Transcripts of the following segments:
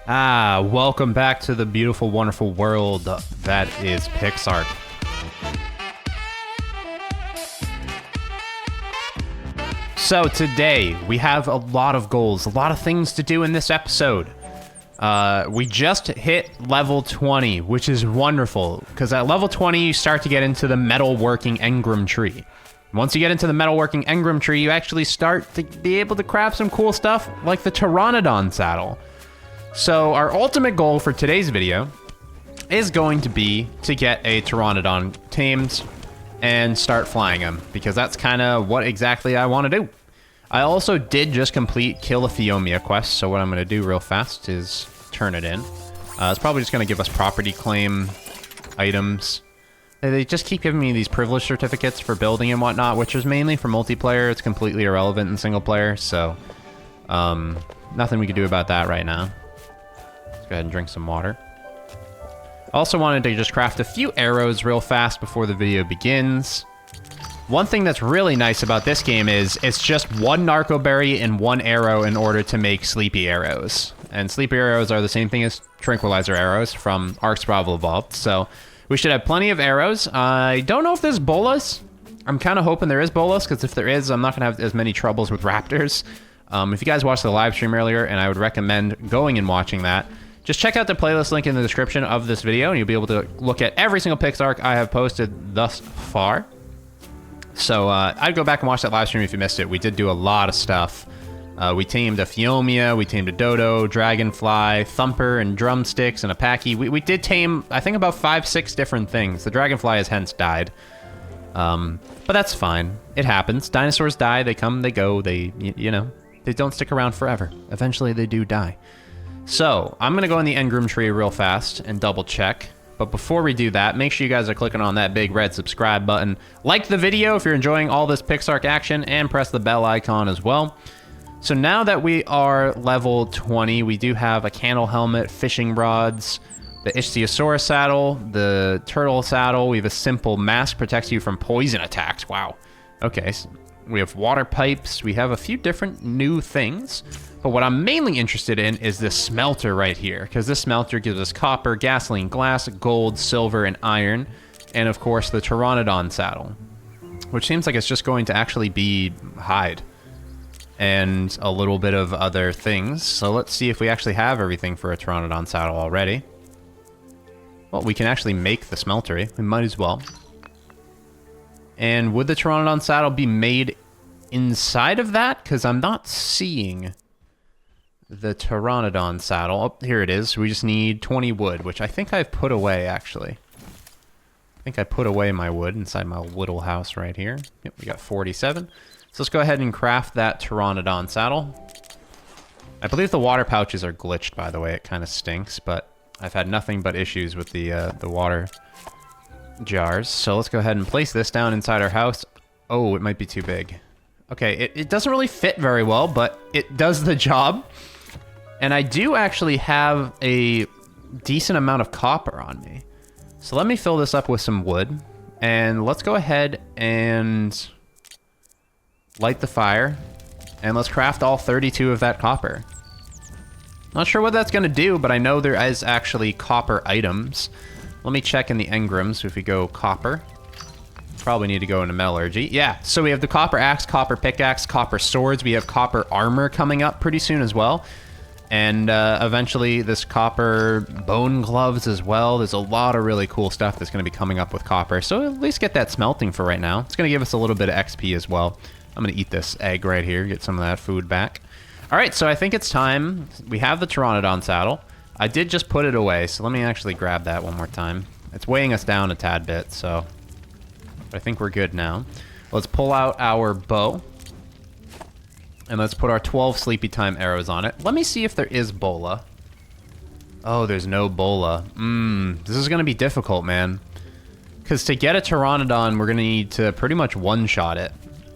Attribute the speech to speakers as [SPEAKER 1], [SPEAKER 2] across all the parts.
[SPEAKER 1] Welcome back to the beautiful, wonderful world that is PIXARK. So today, we have a lot of goals, a lot of things to do in this episode. We just hit level 20, which is wonderful, because at level 20, you start to get into the metalworking engram tree. Once you get into the metalworking engram tree, you actually start to be able to craft some cool stuff, like the Pteranodon saddle. So our ultimate goal for today's video is going to be to get a Pteranodon tamed and start flying him, because that's kind of what exactly I want to do. I also did just complete Kill a Phiomia quest, so what I'm going to do real fast is turn it in. It's probably just going to give us property claim items. They just keep giving me these privilege certificates for building and whatnot, which is mainly for multiplayer. It's completely irrelevant in single player, so nothing we can do about that right now. Let's go ahead and drink some water. Also wanted to just craft a few arrows real fast before the video begins. One thing that's really nice about this game is it's just one narco berry and one arrow in order to make sleepy arrows. And sleepy arrows are the same thing as tranquilizer arrows from Ark Survival Evolved, so we should have plenty of arrows. I don't know if there's bolas. I'm kind of hoping there is bolas, because if there is, I'm not going to have as many troubles with raptors. If you guys watched the live stream earlier, and I would recommend going and watching that, just check out the playlist link in the description of this video, and you'll be able to look at every single PIXARK I have posted thus far. So I'd go back and watch that live stream if you missed it. We did do a lot of stuff. We tamed a Phiomia, we tamed a Dodo, Dragonfly, Thumper, and Drumsticks, and a Packy. We did tame, I think, about 5-6 different things. The Dragonfly has hence died. But that's fine. It happens. Dinosaurs die, they come, they go, they, you know, they don't stick around forever. Eventually they do die. So, I'm going to go in the engram tree real fast and double check. But before we do that, make sure you guys are clicking on that big red subscribe button. Like the video if you're enjoying all this PIXARK action, and press the bell icon as well. So now that we are level 20, we do have a candle helmet, fishing rods, the Ichthyosaurus saddle, the turtle saddle. We have a simple mask, protects you from poison attacks. Wow. Okay, so we have water pipes. We have a few different new things. But what I'm mainly interested in is this smelter right here, because this smelter gives us copper, gasoline, glass, gold, silver, and iron, and of course the Pteranodon saddle, which seems like it's just going to actually be hide and a little bit of other things. So let's see if we actually have everything for a Pteranodon saddle already. Well, we can actually make the smelter. We might as well. And would the Pteranodon saddle be made inside of that? Because I'm not seeing the Pteranodon saddle. Oh, here it is. We just need 20 wood, which I think I've put away, actually. I think I put away my wood inside my little house right here. Yep, we got 47. So let's go ahead and craft that Pteranodon saddle. I believe the water pouches are glitched, by the way. It kind of stinks, but I've had nothing but issues with the water jars. So let's go ahead and place this down inside our house. Oh, it might be too big. Okay, it doesn't really fit very well, but it does the job. And I do actually have a decent amount of copper on me. So let me fill this up with some wood. And let's go ahead and light the fire. And let's craft all 32 of that copper. Not sure what that's going to do, but I know there is actually copper items. Let me check in the engrams if we go copper. Probably need to go into metallurgy. Yeah, so we have the copper axe, copper pickaxe, copper swords. We have copper armor coming up pretty soon as well. And eventually this copper bone gloves as well. There's a lot of really cool stuff that's going to be coming up with copper. So at least get that smelting for right now. It's going to give us a little bit of XP as well. I'm going to eat this egg right here, get some of that food back. All right, so I think it's time. We have the Pteranodon saddle. I did just put it away, so let me actually grab that one more time. It's weighing us down a tad bit, so I think we're good now. Let's pull out our bow. And let's put our 12 sleepy time arrows on it. Let me see if there is bola. Oh, there's no bola. This is going to be difficult, man. Because to get a Pteranodon, we're going to need to pretty much one-shot it.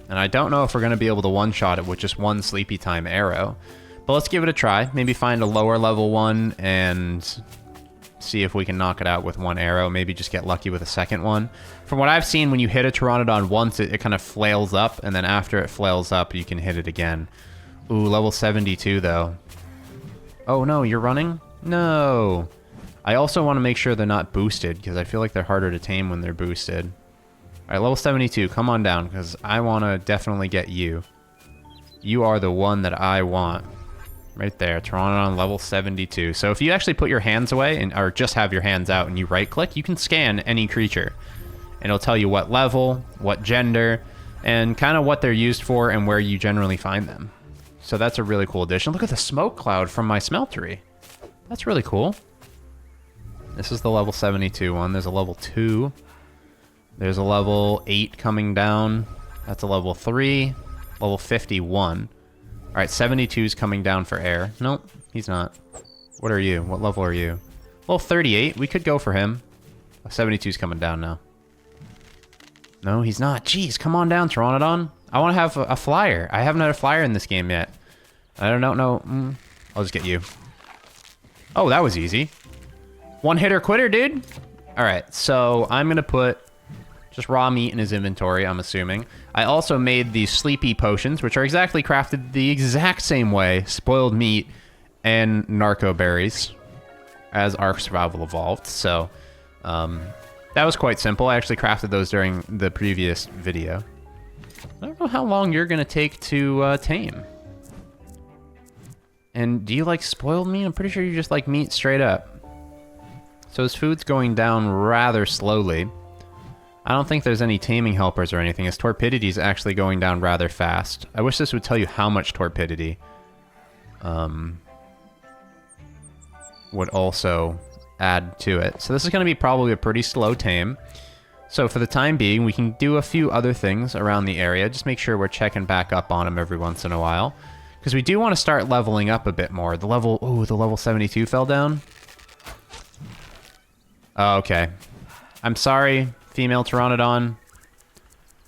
[SPEAKER 1] And I don't know if we're going to be able to one-shot it with just one sleepy time arrow. But let's give it a try. Maybe find a lower level one and see if we can knock it out with one arrow. Maybe just get lucky with a second one. From what I've seen, when you hit a Pteranodon once, it kind of flails up, and then after it flails up, you can hit it again. Ooh, level 72, though. Oh, no, you're running? No. I also want to make sure they're not boosted, because I feel like they're harder to tame when they're boosted. Alright, level 72, come on down, because I want to definitely get you. You are the one that I want. Right there, Pteranodon level 72. So if you actually put your hands away, or just have your hands out and you right-click, you can scan any creature. And it'll tell you what level, what gender, and kind of what they're used for and where you generally find them. So that's a really cool addition. Look at the smoke cloud from my smeltery. That's really cool. This is the level 72 one. There's a level 2. There's a level 8 coming down. That's a level 3. Level 51. Alright, 72's coming down for air. Nope, he's not. What are you? What level are you? Level 38. We could go for him. 72's coming down now. No, he's not. Jeez, come on down, Pteranodon. I want to have a flyer. I haven't had a flyer in this game yet. I don't know. I'll just get you. Oh, that was easy. One hitter quitter, dude. All right, so I'm going to put just raw meat in his inventory, I'm assuming. I also made these sleepy potions, which are exactly crafted the exact same way. Spoiled meat and narco berries as Ark Survival Evolved. So that was quite simple. I actually crafted those during the previous video. I don't know how long you're going to take to tame. And do you like spoiled meat? I'm pretty sure you just like meat straight up. So his food's going down rather slowly. I don't think there's any taming helpers or anything. His torpidity is actually going down rather fast. I wish this would tell you how much torpidity would also add to it. So this is going to be probably a pretty slow tame. So for the time being, we can do a few other things around the area. Just make sure we're checking back up on him every once in a while. Because we do want to start leveling up a bit more. The level 72 fell down. Oh, okay. I'm sorry, female Pteranodon,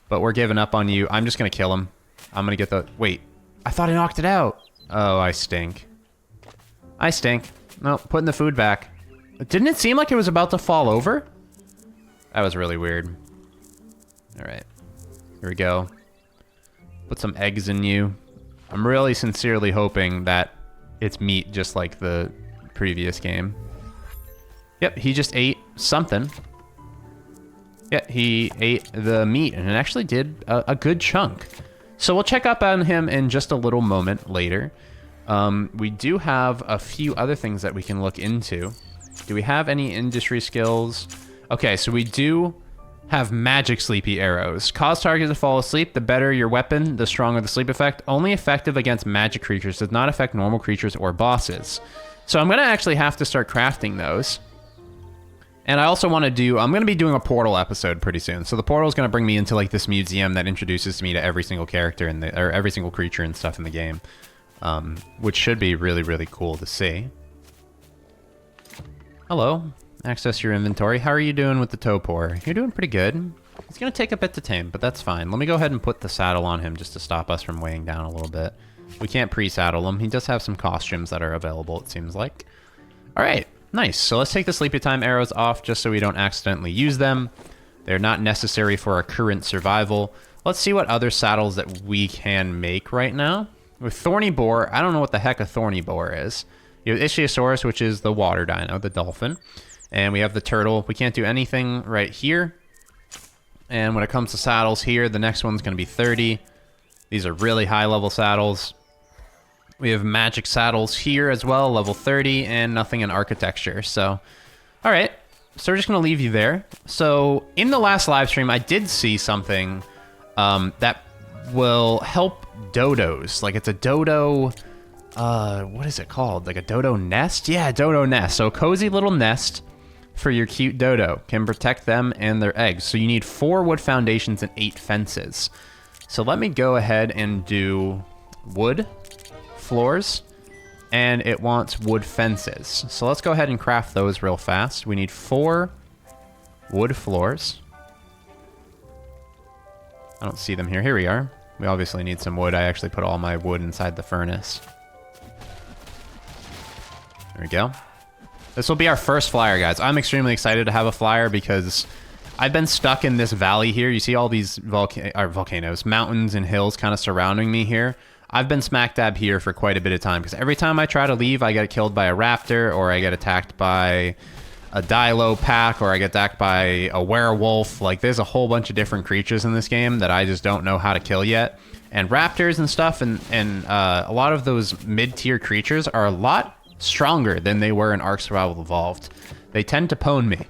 [SPEAKER 1] but we're giving up on you. I'm just going to kill him. I'm going to get the... Wait, I thought I knocked it out. Oh, I stink. I stink. No, putting the food back. Didn't it seem like it was about to fall over? That was really weird. All right. Here we go. Put some eggs in you. I'm really sincerely hoping that it's meat just like the previous game. Yep, he just ate something. Yeah, he ate the meat, and it actually did a good chunk. So we'll check up on him in just a little moment later. We do have a few other things that we can look into. Do we have any industry skills? Okay, so we do have magic sleepy arrows. Cause target to fall asleep. The better your weapon, the stronger the sleep effect. Only effective against magic creatures. Does not affect normal creatures or bosses. So I'm going to actually have to start crafting those. And I also want to do, I'm going to be doing a portal episode pretty soon. So the portal is going to bring me into like this museum that introduces me to every single character in the, or every single creature and stuff in the game. Which should be really, really cool to see. Hello. Access your inventory. How are you doing with the topor? You're doing pretty good. It's going to take a bit to tame, but that's fine. Let me go ahead and put the saddle on him just to stop us from weighing down a little bit. We can't pre-saddle him. He does have some costumes that are available, it seems like. All right. Nice. So let's take the sleepy time arrows off just so we don't accidentally use them. They're not necessary for our current survival. Let's see what other saddles that we can make right now. With thorny boar, I don't know what the heck a thorny boar is. You have Ichthyosaurus, which is the water dino, the dolphin. And we have the turtle. We can't do anything right here. And when it comes to saddles here, the next one's going to be 30. These are really high level saddles. We have magic saddles here as well, level 30, and nothing in architecture. So, all right. So we're just going to leave you there. So in the last live stream, I did see something that will help dodos. Like it's a dodo, what is it called? Like a dodo nest? Yeah, dodo nest. So a cozy little nest for your cute dodo. Can protect them and their eggs. So you need 4 wood foundations and 8 fences. So let me go ahead and do wood floors, and it wants wood fences. So let's go ahead and craft those real fast. We need 4 wood floors. I don't see them here. Here we are. We obviously need some wood. I actually put all my wood inside the furnace. There we go. This will be our first flyer, guys. I'm extremely excited to have a flyer because I've been stuck in this valley here. You see all these volcanoes, mountains and hills kind of surrounding me here. I've been smack dab here for quite a bit of time, because every time I try to leave, I get killed by a raptor, or I get attacked by a Dilo pack, or I get attacked by a werewolf. Like, there's a whole bunch of different creatures in this game that I just don't know how to kill yet. And raptors and stuff, and a lot of those mid-tier creatures are a lot stronger than they were in Ark Survival Evolved. They tend to pwn me.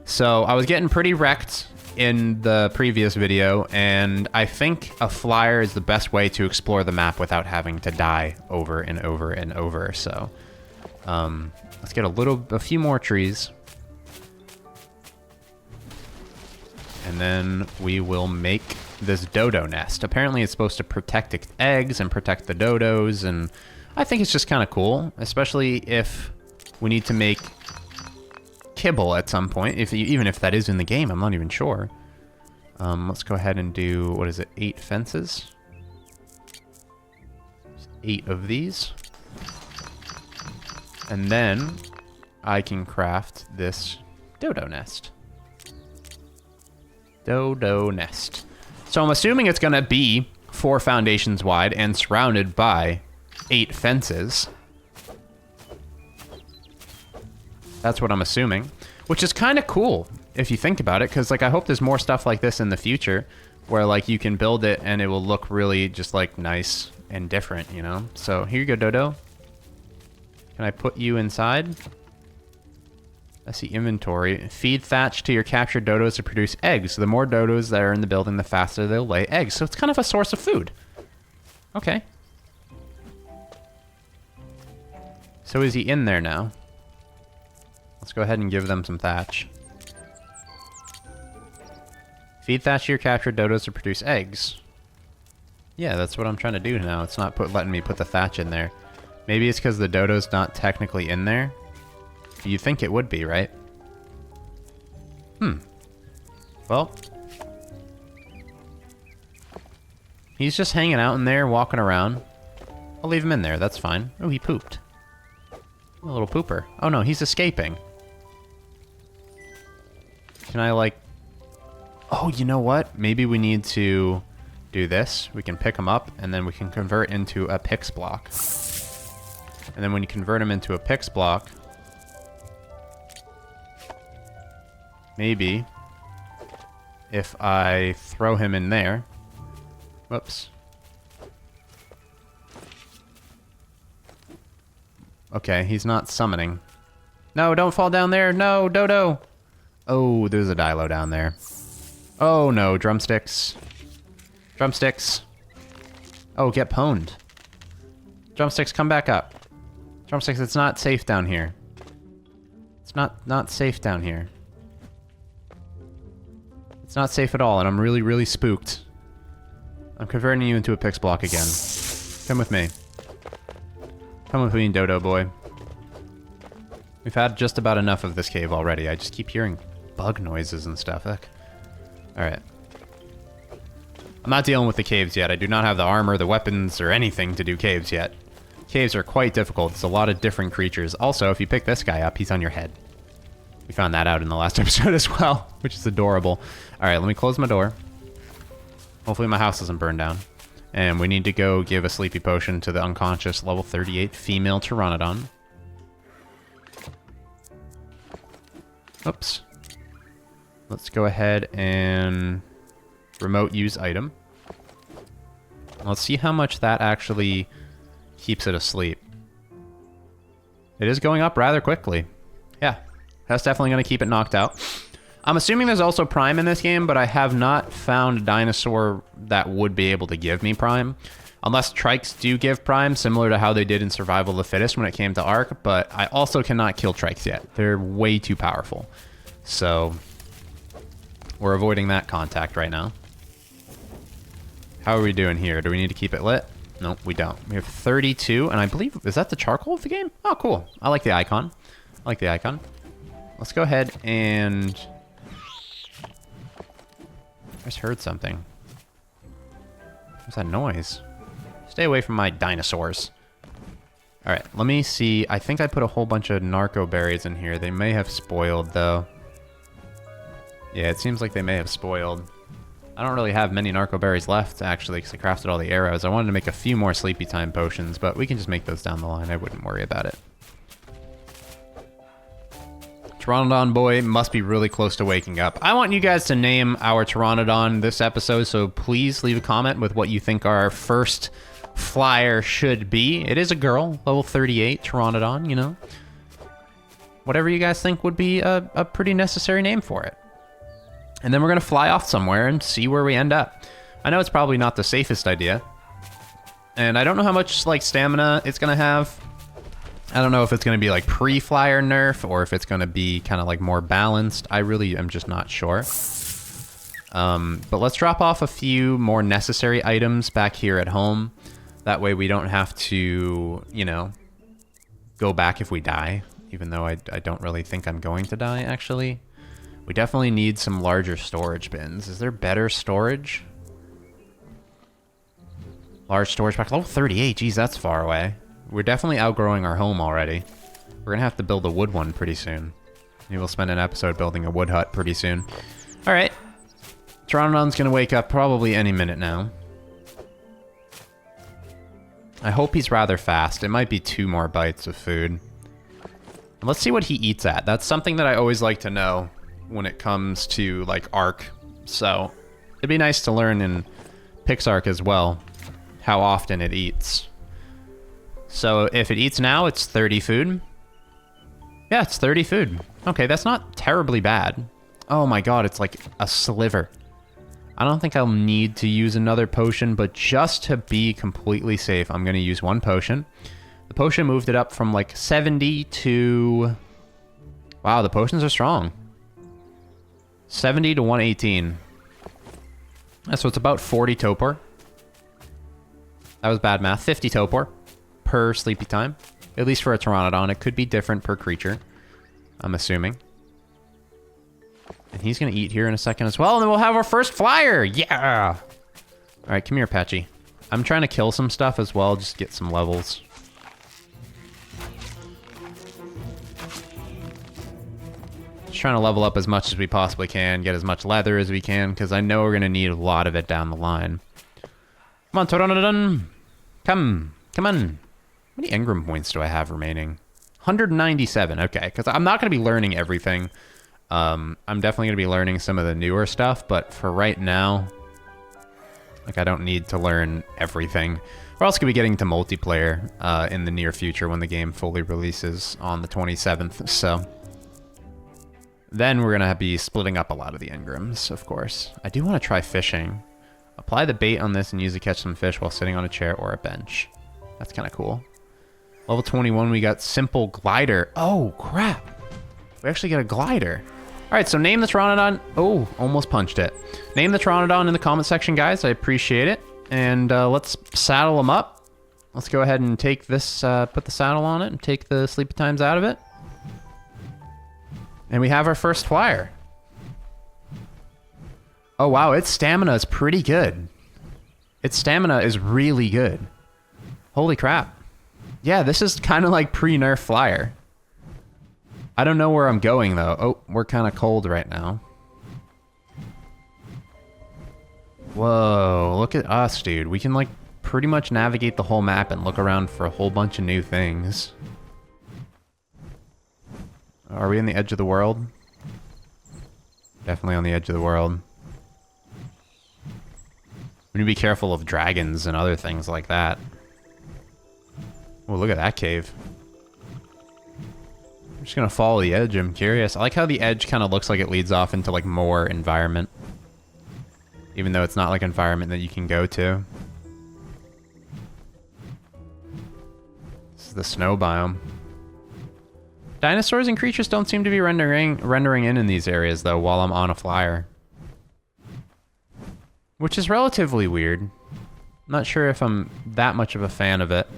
[SPEAKER 1] So I was getting pretty wrecked in the previous video, and I think a flyer is the best way to explore the map without having to die over and over and over. So let's get a few more trees. And then we will make this dodo nest. Apparently it's supposed to protect eggs and protect the dodos, and I think it's just kind of cool, especially if we need to make kibble at some point, even if that is in the game. I'm not even sure. Let's go ahead and do, what is it, 8 fences? 8 of these. And then I can craft this dodo nest. Dodo nest. So I'm assuming it's going to be 4 foundations wide and surrounded by 8 fences. That's what I'm assuming, which is kind of cool if you think about it, because like I hope there's more stuff like this in the future where like you can build it and it will look really just like nice and different, you know? So here you go, Dodo. Can I put you inside? I see inventory. Feed thatch to your captured dodos to produce eggs. So the more dodos that are in the building, the faster they'll lay eggs. So it's kind of a source of food. Okay. So is he in there now? Let's go ahead and give them some thatch. Feed thatch to your captured dodos to produce eggs. Yeah, that's what I'm trying to do now. It's not letting me put the thatch in there. Maybe it's because the dodo's not technically in there. You think it would be, right? Well. He's just hanging out in there, walking around. I'll leave him in there, that's fine. Oh, he pooped. A little pooper. Oh no, he's escaping. Can I, like... Oh, you know what? Maybe we need to do this. We can pick him up, and then we can convert into a Pix block. And then when you convert him into a Pix block... Maybe if I throw him in there. Whoops. Okay, he's not summoning. No, don't fall down there. No, Dodo. Oh, there's a Dilo down there. Oh no, drumsticks. Drumsticks. Oh, get pwned. Drumsticks, come back up. Drumsticks, it's not safe down here. It's not safe down here. It's not safe at all, and I'm really, really spooked. I'm converting you into a Pix block again. Come with me. Come with me, Dodo boy. We've had just about enough of this cave already. I just keep hearing bug noises and stuff. Alright. I'm not dealing with the caves yet. I do not have the armor, the weapons, or anything to do caves yet. Caves are quite difficult. There's a lot of different creatures. Also, if you pick this guy up, he's on your head. We found that out in the last episode as well, which is adorable. Alright, let me close my door. Hopefully my house doesn't burn down. And we need to go give a sleepy potion to the unconscious level 38 female Pteranodon. Oops. Let's go ahead and remote use item. Let's see how much that actually keeps it asleep. It is going up rather quickly. Yeah. That's definitely going to keep it knocked out. I'm assuming there's also Prime in this game, but I have not found a dinosaur that would be able to give me Prime. Unless Trikes do give Prime, similar to how they did in Survival of the Fittest when it came to Ark, but I also cannot kill Trikes yet. They're way too powerful. So, we're avoiding that contact right now. How are we doing here? Do we need to keep it lit? Nope, we don't. We have 32, and I believe, is that the charcoal of the game? Oh, cool. I like the icon. I like the icon. Let's go ahead and... I just heard something. What's that noise? Stay away from my dinosaurs. Alright, let me see. I think I put a whole bunch of narco berries in here. They may have spoiled, though. Yeah, it seems like they may have spoiled. I don't really have many narco berries left, actually, because I crafted all the arrows. I wanted to make a few more sleepy time potions, but we can just make those down the line. I wouldn't worry about it. Pteranodon boy must be really close to waking up. I want you guys to name our Pteranodon this episode, so please leave a comment with what you think our first flyer should be. It is a girl, level 38 Pteranodon, you know. Whatever you guys think would be a pretty necessary name for it. And then we're going to fly off somewhere and see where we end up. I know it's probably not the safest idea. And I don't know how much, like, stamina it's going to have. I don't know if it's going to be, like, pre-flyer nerf or if it's going to be kind of, like, more balanced. I really am just not sure. But let's drop off a few more necessary items back here at home. That way we don't have to, you know, go back if we die. Even though I don't really think I'm going to die, actually. We definitely need some larger storage bins. Is there better storage? Large storage pack. Level 38. Geez, that's far away. We're definitely outgrowing our home already. We're going to have to build a wood one pretty soon. Maybe we'll spend an episode building a wood hut pretty soon. Alright. Pteranodon's going to wake up probably any minute now. I hope he's rather fast. It might be 2 more bites of food. Let's see what he eats at. That's something that I always like to know when it comes to, like, Ark. So, it'd be nice to learn in PIXARK as well how often it eats. So, if it eats now, it's 30 food. Yeah, it's 30 food. Okay, that's not terribly bad. Oh my god, it's like a sliver. I don't think I'll need to use another potion, but just to be completely safe, I'm going to use 1 potion. The potion moved it up from, like, 70 to... Wow, the potions are strong. 70 to 118. So it's about 40 topor. That was bad math. 50 topor per sleepy time. At least for a Pteranodon. It could be different per creature, I'm assuming. And he's going to eat here in a second as well, and then we'll have our first flyer! Yeah! Alright, come here, Patchy. I'm trying to kill some stuff as well, just get some levels. Just trying to level up as much as we possibly can, get as much leather as we can, because I know we're going to need a lot of it down the line. Come on, Pteranodon! Come on. How many engram points do I have remaining? 197, okay, because I'm not going to be learning everything. I'm definitely going to be learning some of the newer stuff, but for right now, like, I don't need to learn everything. We're also going to be getting to multiplayer in the near future when the game fully releases on the 27th, so... Then we're going to be splitting up a lot of the engrams, of course. I do want to try fishing. Apply the bait on this and use it to catch some fish while sitting on a chair or a bench. That's kind of cool. Level 21, we got Simple Glider. Oh, crap. We actually get a glider. All right, so name the Pteranodon. Oh, almost punched it. Name the Pteranodon in the comment section, guys. I appreciate it. And let's saddle him up. Let's go ahead and take this, put the saddle on it and take the sleepy times out of it. And we have our first flyer. Oh, wow, its stamina is pretty good. Its stamina is really good. Holy crap. Yeah, this is kind of like pre-nerf flyer. I don't know where I'm going, though. Oh, we're kind of cold right now. Whoa, look at us, dude. We can, like, pretty much navigate the whole map and look around for a whole bunch of new things. Are we on the edge of the world? Definitely on the edge of the world. We need to be careful of dragons and other things like that. Oh, look at that cave. I'm just gonna follow the edge, I'm curious. I like how the edge kind of looks like it leads off into, like, more environment. Even though it's not, like, environment that you can go to. This is the snow biome. Dinosaurs and creatures don't seem to be rendering in these areas, though, while I'm on a flyer. Which is relatively weird. Not sure if I'm that much of a fan of it.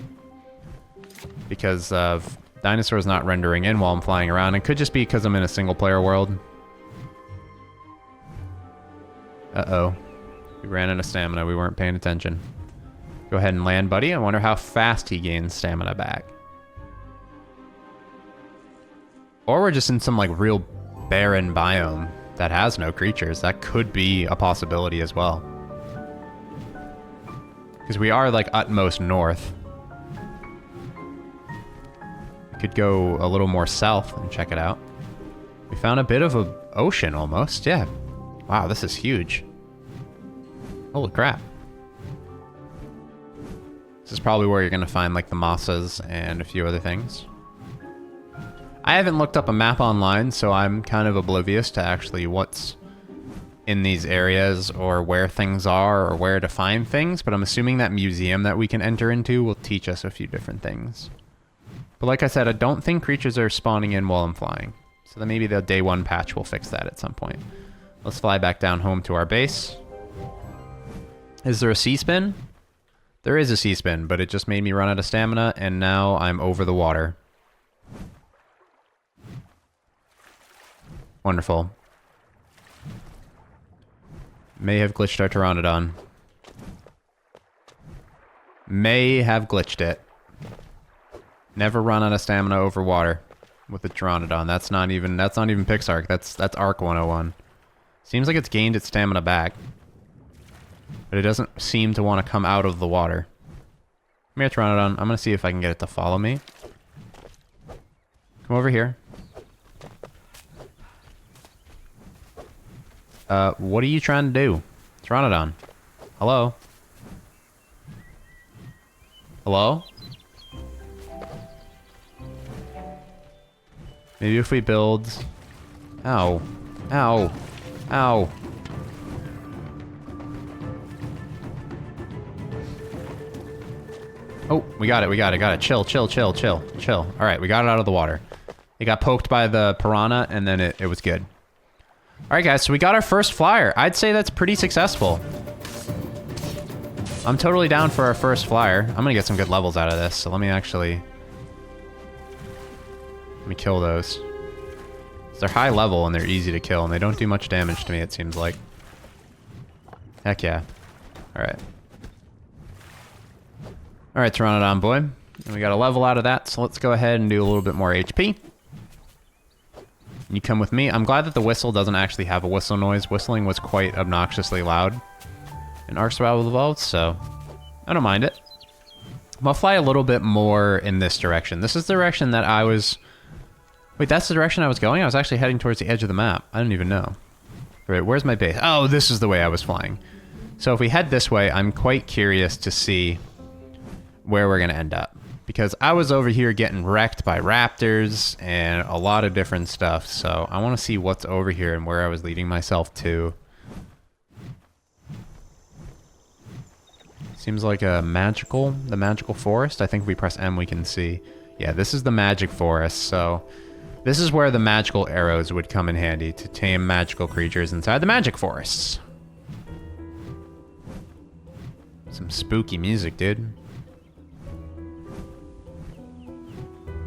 [SPEAKER 1] Because of dinosaurs not rendering in while I'm flying around. It could just be because I'm in a single-player world. Uh-oh. We ran out of stamina. We weren't paying attention. Go ahead and land, buddy. I wonder how fast he gains stamina back. Or we're just in some, like, real barren biome. that has no creatures. That could be a possibility as well. Because we are, like, utmost north. We could go a little more south and check it out. We found a bit of an ocean, almost. Yeah. Wow, this is huge. Holy crap. This is probably where you're going to find, like, the mossas and a few other things. I haven't looked up a map online, so I'm kind of oblivious to actually what's in these areas or where things are or where to find things, but I'm assuming that museum that we can enter into will teach us a few different things. But like I said, I don't think creatures are spawning in while I'm flying, so then maybe the day 1 patch will fix that at some point. Let's fly back down home to our base. Is there a C-spin? There is a C-spin, but it just made me run out of stamina, and now I'm over the water. Wonderful. May have glitched our Pteranodon. May have glitched it. Never run out of stamina over water with the Pteranodon. That's not even PIXARK. That's ARC 101. Seems like it's gained its stamina back. But it doesn't seem to want to come out of the water. Come here, Pteranodon. I'm going to see if I can get it to follow me. Come over here. What are you trying to do? Pteranodon. Hello? Hello? Maybe if we build... Ow. Ow. Ow. Oh, we got it. Chill. Alright, we got it out of the water. It got poked by the piranha, and then it was good. Alright guys, so we got our first flyer. I'd say that's pretty successful. I'm totally down for our first flyer. I'm gonna get some good levels out of this, so let me kill those. They're high level and they're easy to kill, and they don't do much damage to me, it seems like. Heck yeah. Alright. Alright, Pteranodon boy. And we got a level out of that, so let's go ahead and do a little bit more HP. You come with me. I'm glad that the whistle doesn't actually have a whistle noise. Whistling was quite obnoxiously loud in Ark Survival Evolved, so I don't mind it. I'm gonna fly a little bit more in this direction. This is the direction that I was... Wait, that's the direction I was going? I was actually heading towards the edge of the map. I don't even know. Right, where's my base? Oh, this is the way I was flying. So if we head this way, I'm quite curious to see where we're gonna end up. Because I was over here getting wrecked by raptors and a lot of different stuff. So I want to see what's over here and where I was leading myself to. Seems like the magical forest. I think if we press M we can see. Yeah, this is the magic forest. So this is where the magical arrows would come in handy to tame magical creatures inside the magic forests. Some spooky music, dude.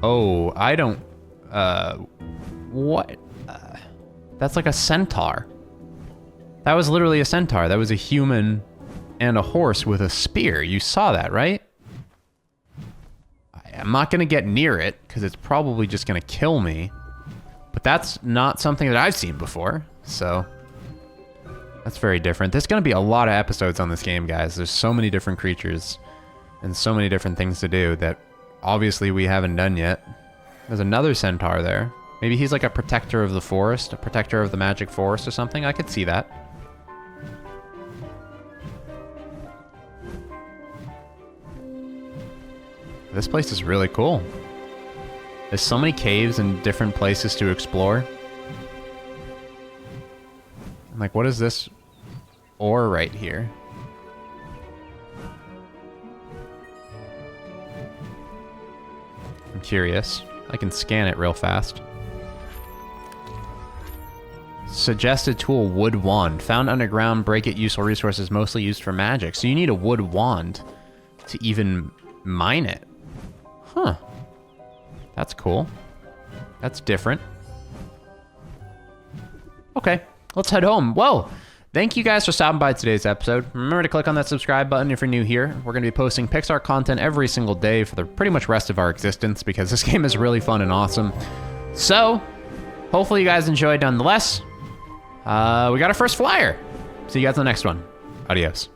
[SPEAKER 1] Oh, I don't... what? That's like a centaur. That was literally a centaur. That was a human and a horse with a spear. You saw that, right? I'm not going to get near it, because it's probably just going to kill me. But that's not something that I've seen before, so... That's very different. There's going to be a lot of episodes on this game, guys. There's so many different creatures and so many different things to do that... Obviously, we haven't done yet. There's another centaur there. Maybe he's like a protector of the forest, a protector of the magic forest or something. I could see that. This place is really cool. There's so many caves and different places to explore. I'm like, what is this ore right here? I'm curious. I can scan it real fast. Suggested tool, wood wand. Found underground, break it, useful resources, mostly used for magic. So you need a wood wand to even mine it. Huh. That's cool. That's different. Okay, let's head home. Whoa! Thank you guys for stopping by today's episode. Remember to click on that subscribe button if you're new here. We're going to be posting PIXARK content every single day for the pretty much rest of our existence because this game is really fun and awesome. So, hopefully you guys enjoyed nonetheless. we got our first flyer. See you guys in the next one. Adios.